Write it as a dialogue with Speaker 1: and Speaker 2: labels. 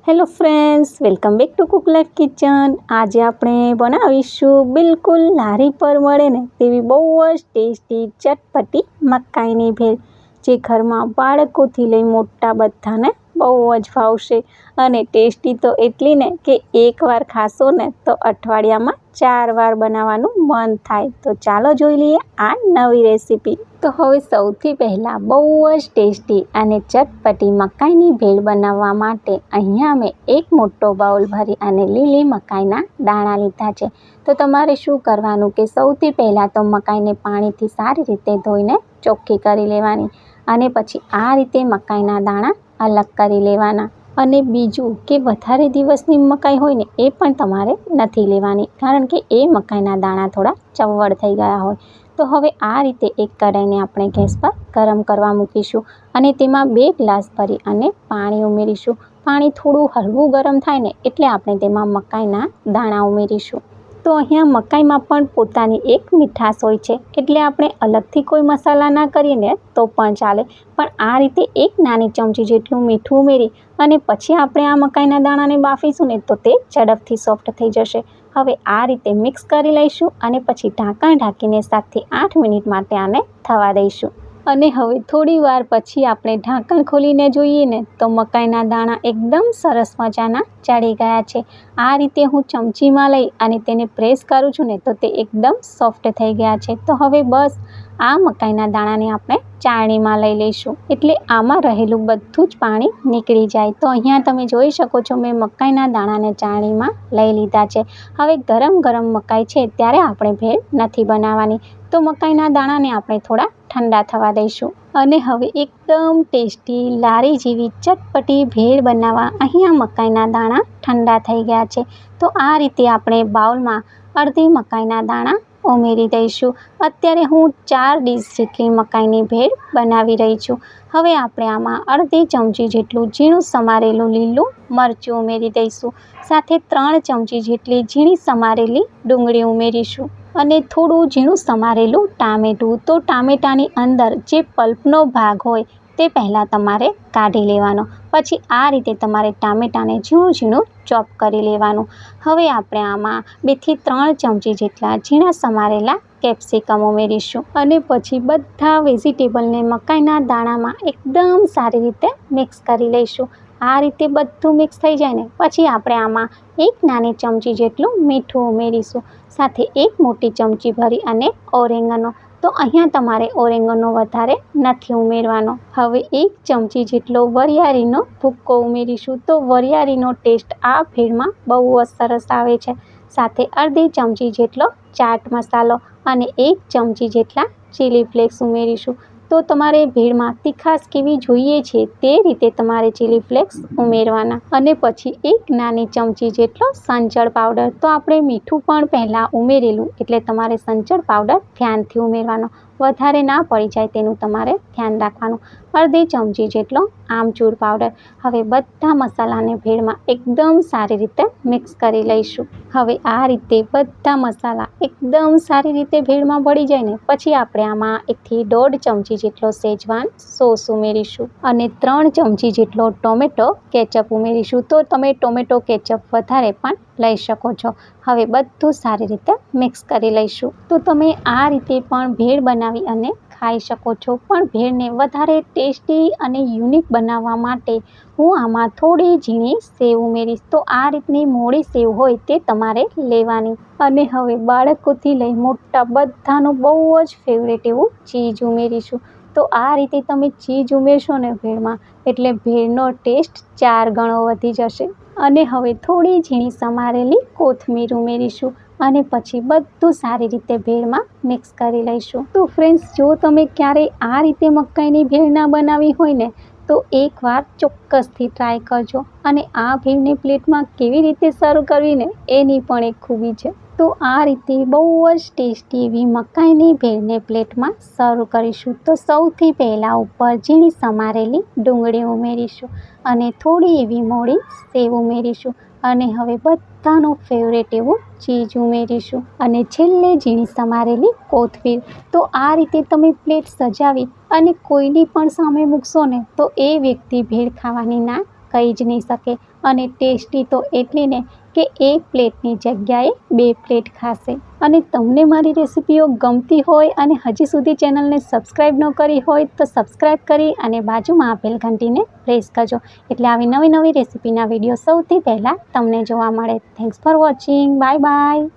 Speaker 1: Hello friends, welcome back to cook life kitchen. આજે આપણે બનાવીશું બિલકુલ લારી પર મળે ને તેવી બહુ જ ટેસ્ટી ચટપટી મકાઈની ભેળ, જે ઘરમાં બાળકોથી લઈ મોટા બધાને બહુ જ ભાવશે. અને ટેસ્ટી તો એટલી ને કે એકવાર ખાશો ને તો અઠવાડિયામાં 4 વાર બનાવવાનું મન થાય. તો ચાલો જોઈ લઈએ આ નવી રેસીપી. તો હવે સૌથી પહેલાં બહુ જ ટેસ્ટી અને ચટપટી મકાઈની ભેળ બનાવવા માટે અહીંયા મેં એક મોટો બાઉલ ભરી અને લીલી મકાઈના દાણા લીધા છે. તો તમારે શું કરવાનું કે સૌથી પહેલાં તો મકાઈને પાણીથી સારી રીતે ધોઈને ચોખ્ખી કરી લેવાની, અને પછી આ રીતે મકાઈના દાણા અલગ કરી લેવાના. અને બીજું કે વધારે દિવસની મકાઈ હોય ને એ પણ તમારે નથી લેવાની, કારણ કે એ મકાઈના દાણા થોડા ચવડ થઈ ગયા હોય. તો હવે આ રીતે એક કઢાઈને આપણે ગેસ પર ગરમ કરવા મૂકીશું, અને તેમાં 2 ગ્લાસ ભરી અને પાણી ઉમેરીશું. પાણી થોડું હળવું ગરમ થાય ને એટલે આપણે તેમાં મકાઈના દાણા ઉમેરીશું. તો અહીંયા મકાઈમાં પણ પોતાની એક મીઠાશ હોય છે, એટલે આપણે અલગથી કોઈ મસાલા ના કરીએ ને તો પણ ચાલે. પણ આ રીતે એક નાની ચમચી જેટલું મીઠું ઉમેરી અને પછી આપણે આ મકાઈના દાણાને બાફીશું ને તો તે ઝડપથી સોફ્ટ થઈ જશે. હવે આ રીતે મિક્સ કરી લઈશું અને પછી ઢાંકણ ઢાંકીને 7 થી 8 મિનિટ માટે આને થવા દઈશું. અને હવે થોડી વાર પછી આપણે ઢાંકણ ખોલીને જોઈએ ને તો મકાઈના દાણા એકદમ સરસ મજાના ચડી ગયા છે. આ રીતે હું ચમચીમાં લઈ અને તેને પ્રેસ કરું છું ને તો તે એકદમ સોફ્ટ થઈ ગયા છે. તો હવે બસ આ મકાઈના દાણાને આપણે ચાળણીમાં લઈ લઈશું, એટલે આમાં રહેલું બધું જ પાણી નીકળી જાય. તો અહીંયા તમે જોઈ શકો છો, મેં મકાઈના દાણાને ચાળણીમાં લઈ લીધા છે. હવે ગરમ ગરમ મકાઈ છે ત્યારે આપણે ભેળ નથી બનાવવાની, તો મકાઈના દાણાને આપણે થોડા ઠંડા થવા દઈશું. અને હવે એકદમ ટેસ્ટી લારી જેવી ચટપટી ભેળ બનાવવા અહીંયા મકાઈના દાણા ઠંડા થઈ ગયા છે. તો આ રીતે આપણે બાઉલમાં અડધી મકાઈના દાણા ઉમેરી દઈશું. અત્યારે હું 4 ડીશ જેટલી મકાઈની ભેળ બનાવી રહી છું. હવે આપણે આમાં અડધી ચમચી જેટલું ઝીણું સમારેલું લીલું મરચું ઉમેરી દઈશું. સાથે 3 ચમચી જેટલી ઝીણી સમારેલી ડુંગળી ઉમેરીશું, અને થોડું ઝીણું સમારેલું ટામેટું. તો ટામેટાની અંદર જે પલ્પનો ભાગ હોય તે પહેલાં તમારે કાઢી લેવાનો, પછી આ રીતે તમારે ટામેટાને ઝીણું ઝીણું ચોપ કરી લેવાનું. હવે આપણે આમાં 2 થી 3 ચમચી જેટલા ઝીણા સમારેલા કેપ્સિકમ ઉમેરીશું, અને પછી બધા વેજીટેબલને મકાઈના દાણામાં એકદમ સારી રીતે મિક્સ કરી લઈશું. આ રીતે બધું મિક્સ થઈ જાય ને પછી આપણે આમાં 1 નાની ચમચી જેટલું મીઠું ઉમેરીશું, સાથે 1 મોટી ચમચી ભરી અને ઓરેંગનો. તો અહીંયા તમારે ઓરેંગનો વધારે નથી ઉમેરવાનો. હવે 1 ચમચી જેટલો વરિયાળીનો ભૂક્કો ઉમેરીશું. તો વરિયાળીનો ટેસ્ટ આ ભેળમાં બહુ જ સરસ આવે છે. સાથે અડધી ચમચી જેટલો ચાટ મસાલો અને 1 ચમચી જેટલા ચીલી ફ્લેક્સ ઉમેરીશું. તો તમારે ભેળમાં તીખાશ કેવી જોઈએ છે તે રીતે તમારે ચીલી ફ્લેક્સ ઉમેરવાના. અને પછી 1 નાની ચમચી જેટલો સંચળ પાવડર. તો આપણે મીઠું પણ પહેલાં ઉમેરેલું, એટલે તમારે સંચળ પાવડર ધ્યાનથી ઉમેરવાનો, વધારે ના પડી જાય તેનું તમારે ધ્યાન રાખવાનું. અડધી ચમચી જેટલો આમચૂર પાવડર. હવે બધા મસાલાને ભેળમાં એકદમ સારી રીતે મિક્સ કરી લઈશું. હવે આ રીતે બધા મસાલા એકદમ સારી રીતે ભેળમાં ભળી જાય ને પછી આપણે આમાં 1 થી 1.5 ચમચી જેટલો શેઝવાન સોસ ઉમેરીશું, અને 3 ચમચી જેટલો ટોમેટો કેચઅપ ઉમેરીશું. તો તમે ટોમેટો કેચઅપ વધારે પણ લઈ શકો છો. હવે બધું સારી રીતે મિક્સ કરી લઈશું. તો તમે આ રીતે પણ ભેળ બનાવી અને ખાઈ શકો છો. પણ ભેળને વધારે ટેસ્ટી અને યુનિક બનાવવા માટે હું આમાં થોડી ઝીણી સેવ ઉમેરીશ. તો આ રીતની મોડી સેવ હોય તે તમારે લેવાની. અને હવે બાળકોથી લઈ મોટા બધાનું બહુ જ ફેવરેટ એવું ચીઝ ઉમેરીશું. તો આ રીતે તમે ચીઝ ઉમેરશો ને ભેળમાં, એટલે ભેળનો ટેસ્ટ 4 ગણો વધી જશે. અને હવે થોડી ઝીણી સમારેલી કોથમીર ઉમેરીશું, અને પછી બધું સારી રીતે ભેળમાં મિક્સ કરી લઈશું. તો ફ્રેન્ડ્સ, જો તમે ક્યારેય આ રીતે મકાઈની ભેળ ના બનાવી હોય ને તો એકવાર ચોક્કસથી ટ્રાય કરજો. અને આ ભેળને પ્લેટમાં કેવી રીતે સર્વ કરવી ને એની પણ એક ખૂબી છે. તો આ રીતે બહુ જ ટેસ્ટી એવી મકાઈની ભેળને પ્લેટમાં સર્વ કરીશું. તો સૌથી પહેલાં ઉપર ઝીણી સમારેલી ડુંગળી ઉમેરીશું, અને થોડી એવી મોડી સેવ ઉમેરીશું, અને હવે બધાનું ફેવરેટ એવું ચીઝ ઉમેરીશું, અને છેલ્લે ઝીણી સમારેલી કોથમીર. તો આ રીતે તમે પ્લેટ સજાવી અને કોઈની પણ સામે મૂકશો ને તો એ વ્યક્તિ ભેળ ખાવાની ના કહી જ નહીં શકે. અને ટેસ્ટી તો એટલી ને કે એક પ્લેટની જગ્યાએ 2 પ્લેટ ખાશે. અને તમને મારી રેસીપીઓ ગમતી હોય અને હજી સુધી ચેનલને સબસ્ક્રાઈબ ન કરી હોય તો સબસ્ક્રાઈબ કરી અને બાજુમાં આપેલ ઘંટીને પ્રેસ કરજો, એટલે આવી નવી રેસીપીના વિડીયો સૌથી પહેલાં તમને જોવા મળે. Thanks for watching. Bye bye.